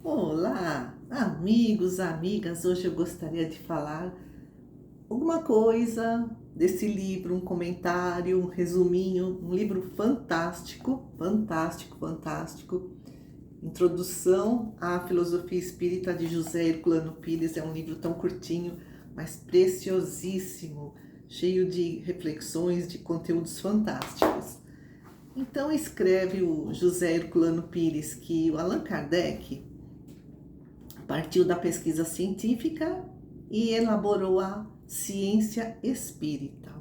Olá, amigos, amigas. Hoje eu gostaria de falar alguma coisa desse livro, um comentário, um resuminho, um livro fantástico, fantástico, fantástico. Introdução à Filosofia Espírita de José Herculano Pires. É um livro tão curtinho, mas preciosíssimo, cheio de reflexões, de conteúdos fantásticos. Então escreve o José Herculano Pires que o Allan Kardec partiu da pesquisa científica e elaborou a ciência espírita.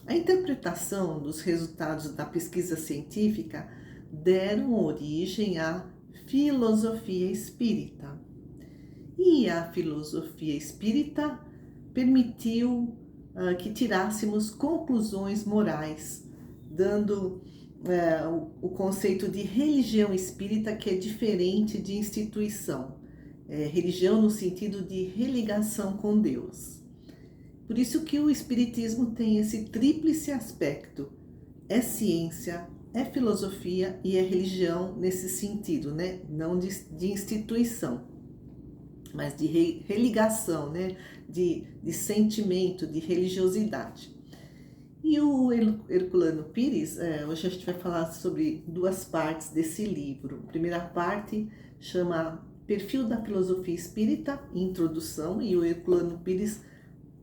A interpretação dos resultados da pesquisa científica deram origem à filosofia espírita. E a filosofia espírita permitiu que tirássemos conclusões morais, dando o conceito de religião espírita, que é diferente de instituição. Religião no sentido de religação com Deus. Por isso que o Espiritismo tem esse tríplice aspecto: é ciência, é filosofia e é religião nesse sentido, né? Não de instituição, mas de religação, né? De sentimento, de religiosidade. E o Herculano Pires, hoje a gente vai falar sobre duas partes desse livro. A primeira parte chama Perfil da Filosofia Espírita, Introdução, e o Herculano Pires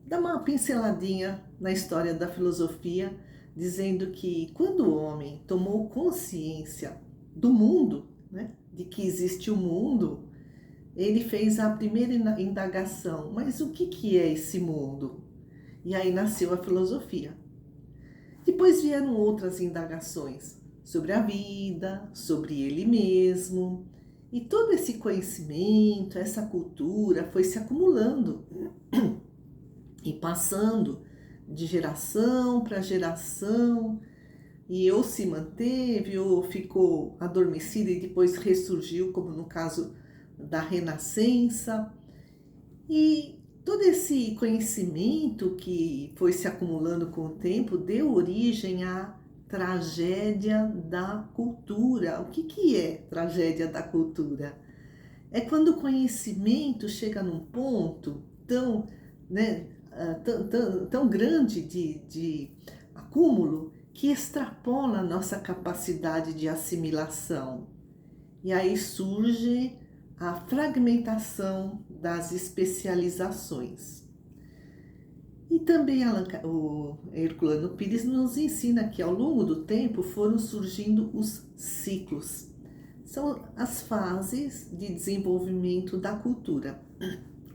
dá uma pinceladinha na história da filosofia, dizendo que quando o homem tomou consciência do mundo, né, de que existe o mundo, ele fez a primeira indagação: mas o que é esse mundo? E aí nasceu a filosofia. Depois vieram outras indagações sobre a vida, sobre ele mesmo, e todo esse conhecimento, essa cultura foi se acumulando e passando de geração para geração, e ou se manteve ou ficou adormecida e depois ressurgiu, como no caso da Renascença. E todo esse conhecimento que foi se acumulando com o tempo deu origem à tragédia da cultura. O que é tragédia da cultura? É quando o conhecimento chega num ponto tão, né, tão grande de acúmulo que extrapola a nossa capacidade de assimilação. E aí surge a fragmentação das especializações. E também o Herculano Pires nos ensina que ao longo do tempo foram surgindo os ciclos. São as fases de desenvolvimento da cultura.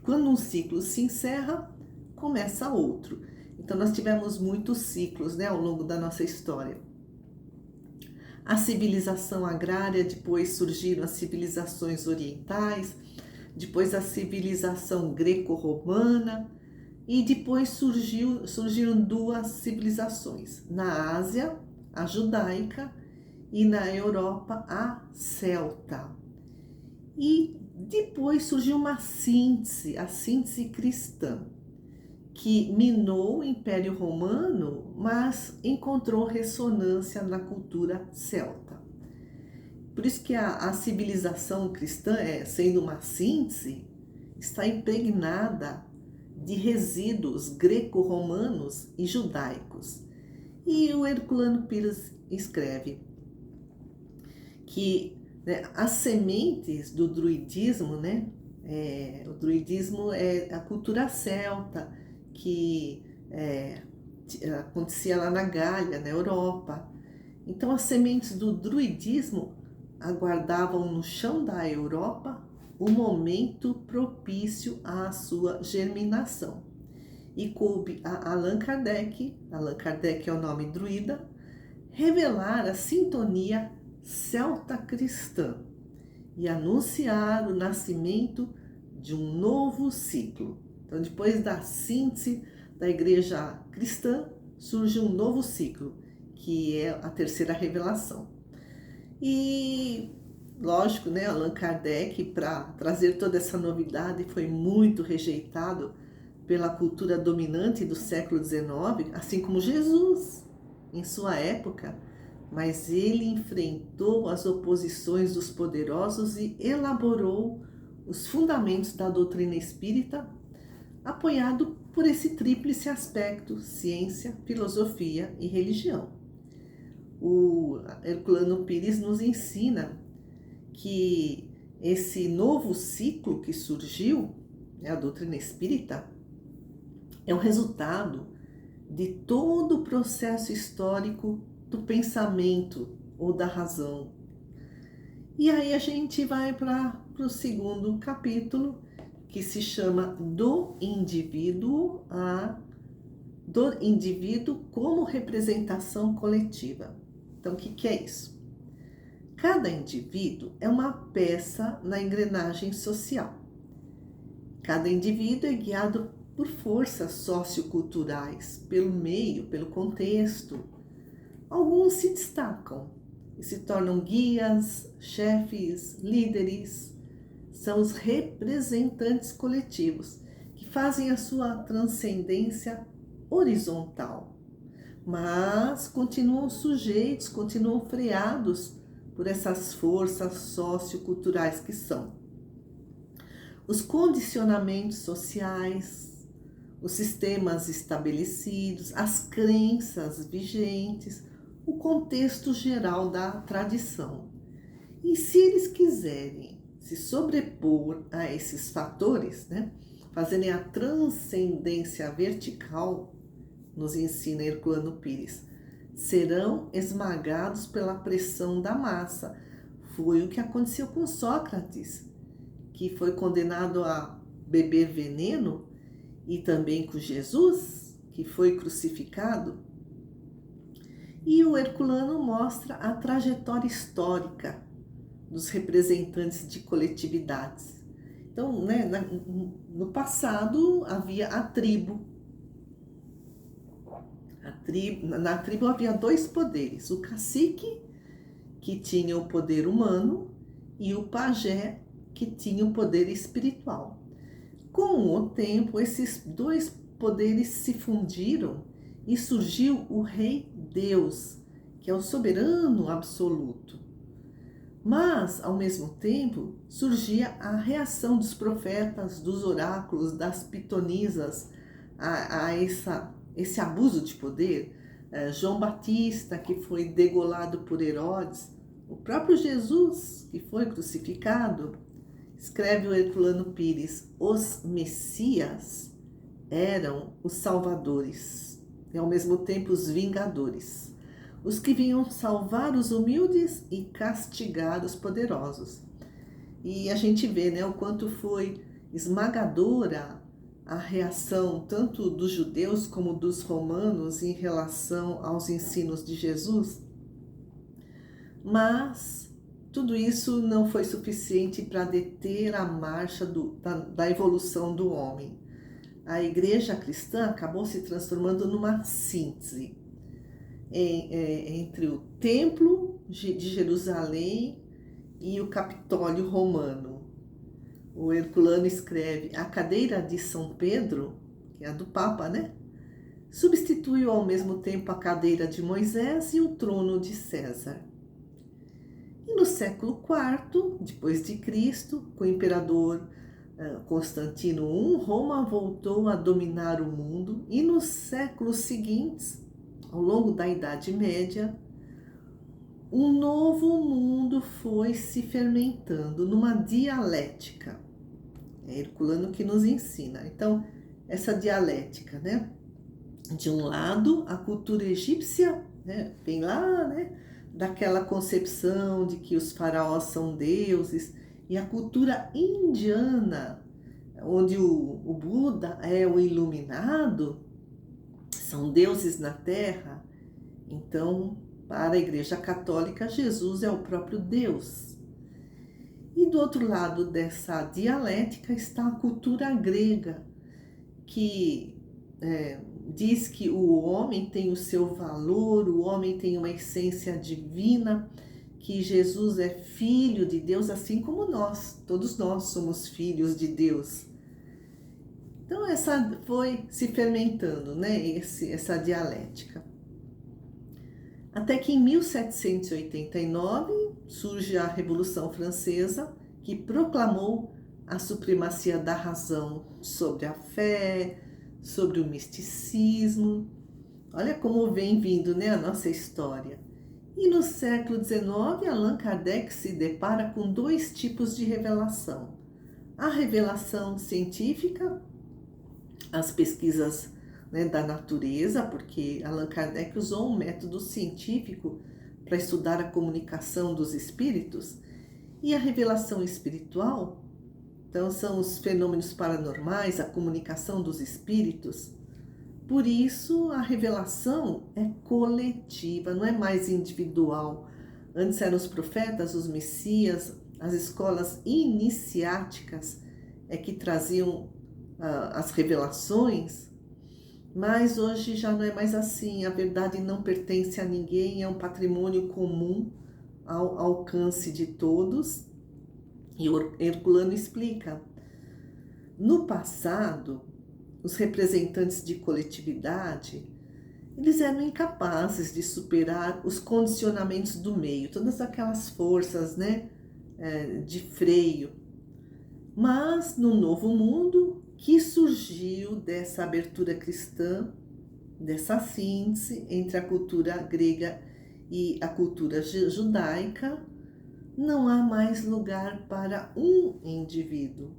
Quando um ciclo se encerra, começa outro. Então nós tivemos muitos ciclos, né, ao longo da nossa história. A civilização agrária, depois surgiram as civilizações orientais, depois a civilização greco-romana, e depois surgiram duas civilizações: na Ásia, a judaica, e na Europa, a celta. E depois surgiu uma síntese, a síntese cristã, que minou o Império Romano, mas encontrou ressonância na cultura celta. Por isso que a civilização cristã, sendo uma síntese, está impregnada de resíduos greco-romanos e judaicos. E o Herculano Pires escreve que, né, as sementes do druidismo, né, o druidismo é a cultura celta que acontecia lá na Gália, na Europa. Então as sementes do druidismo aguardavam no chão da Europa o momento propício à sua germinação. E coube a Allan Kardec é o nome druida, revelar a sintonia celta-cristã e anunciar o nascimento de um novo ciclo. Então, depois da síntese da igreja cristã, surge um novo ciclo, que é a terceira revelação. E, lógico, né, Allan Kardec, para trazer toda essa novidade, foi muito rejeitado pela cultura dominante do século XIX, assim como Jesus, em sua época, mas ele enfrentou as oposições dos poderosos e elaborou os fundamentos da doutrina espírita, apoiado por esse tríplice aspecto: ciência, filosofia e religião. O Herculano Pires nos ensina que esse novo ciclo que surgiu, a doutrina espírita, é o resultado de todo o processo histórico do pensamento ou da razão. E aí a gente vai para o segundo capítulo, que se chama do indivíduo como representação coletiva. Então, o que é isso? Cada indivíduo é uma peça na engrenagem social. Cada indivíduo é guiado por forças socioculturais, pelo meio, pelo contexto. Alguns se destacam e se tornam guias, chefes, líderes. São os representantes coletivos que fazem a sua transcendência horizontal, mas continuam sujeitos, continuam freados por essas forças socioculturais que são os condicionamentos sociais, os sistemas estabelecidos, as crenças vigentes, o contexto geral da tradição. E se eles quiserem se sobrepor a esses fatores, fazerem a transcendência vertical, nos ensina Herculano Pires, serão esmagados pela pressão da massa. Foi o que aconteceu com Sócrates, que foi condenado a beber veneno, e também com Jesus, que foi crucificado. E o Herculano mostra a trajetória histórica dos representantes de coletividades. Então, no passado havia a tribo. Na tribo havia dois poderes: o cacique, que tinha o poder humano, e o pajé, que tinha o poder espiritual. Com o tempo, esses dois poderes se fundiram e surgiu o Rei Deus, que é o soberano absoluto. Mas, ao mesmo tempo, surgia a reação dos profetas, dos oráculos, das pitonisas a esse abuso de poder. João Batista, que foi degolado por Herodes, o próprio Jesus, que foi crucificado. Escreve o Herculano Pires: os Messias eram os salvadores e ao mesmo tempo os vingadores, os que vinham salvar os humildes e castigar os poderosos. E a gente vê, o quanto foi esmagadora a reação tanto dos judeus como dos romanos em relação aos ensinos de Jesus. Mas tudo isso não foi suficiente para deter a marcha da evolução do homem. A igreja cristã acabou se transformando numa síntese entre o templo de Jerusalém e o Capitólio romano. O Herculano escreve: a cadeira de São Pedro, que é a do Papa, substituiu ao mesmo tempo a cadeira de Moisés e o trono de César. E no século IV, depois de Cristo, com o imperador Constantino I, Roma voltou a dominar o mundo, e nos séculos seguintes, ao longo da Idade Média, um novo mundo foi se fermentando numa dialética. É Herculano que nos ensina. Então, essa dialética, de um lado, a cultura egípcia, vem lá, daquela concepção de que os faraós são deuses, e a cultura indiana, onde o Buda é o iluminado, são deuses na Terra. Então, para a Igreja Católica, Jesus é o próprio Deus. E do outro lado dessa dialética está a cultura grega, que diz que o homem tem o seu valor, o homem tem uma essência divina, que Jesus é filho de Deus, assim como nós, todos nós somos filhos de Deus. Então essa foi se fermentando, essa dialética. Até que em 1789 surge a Revolução Francesa, que proclamou a supremacia da razão sobre a fé, sobre o misticismo. Olha como vem vindo, né, a nossa história. E no século XIX, Allan Kardec se depara com dois tipos de revelação. A revelação científica, as pesquisas, né, da natureza, porque Allan Kardec usou um método científico para estudar a comunicação dos espíritos, e a revelação espiritual, então são os fenômenos paranormais, a comunicação dos espíritos. Por isso, a revelação é coletiva, não é mais individual. Antes eram os profetas, os messias, as escolas iniciáticas que traziam as revelações, mas hoje já não é mais assim. A verdade não pertence a ninguém, é um patrimônio comum ao alcance de todos. E o Herculano explica: no passado, os representantes de coletividade, eles eram incapazes de superar os condicionamentos do meio, todas aquelas forças, né, de freio. Mas no novo mundo, que surgiu dessa abertura cristã, dessa síntese entre a cultura grega e a cultura judaica, não há mais lugar para um indivíduo.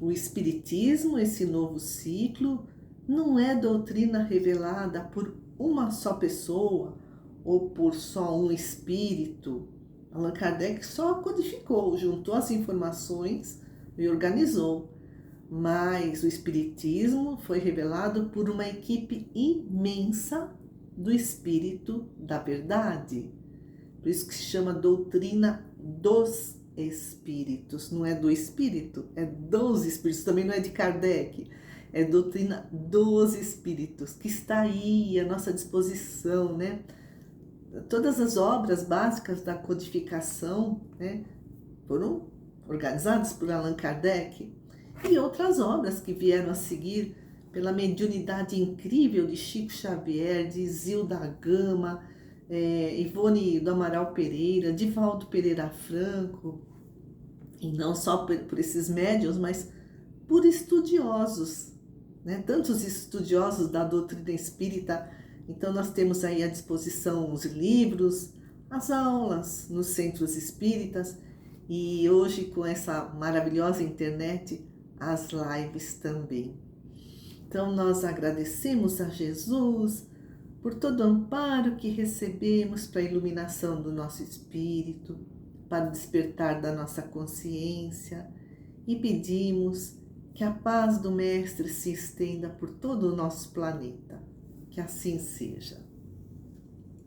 O Espiritismo, esse novo ciclo, não é doutrina revelada por uma só pessoa ou por só um espírito. Allan Kardec só codificou, juntou as informações e organizou. Mas o Espiritismo foi revelado por uma equipe imensa do Espírito da Verdade. Por isso que se chama doutrina dos Espíritos. Não é do Espírito, é dos Espíritos. Também não é de Kardec. É doutrina dos Espíritos, que está aí à nossa disposição, né? Todas as obras básicas da codificação, né, foram organizadas por Allan Kardec, e outras obras que vieram a seguir pela mediunidade incrível de Chico Xavier, de Zilda Gama, Ivone do Amaral Pereira, Divaldo Pereira Franco, e não só por esses médiuns, mas por estudiosos, né? Tantos estudiosos da doutrina espírita. Então nós temos aí à disposição os livros, as aulas nos centros espíritas, e hoje com essa maravilhosa internet, as lives também. Então nós agradecemos a Jesus por todo o amparo que recebemos para a iluminação do nosso espírito, para o despertar da nossa consciência, e pedimos que a paz do Mestre se estenda por todo o nosso planeta. Que assim seja.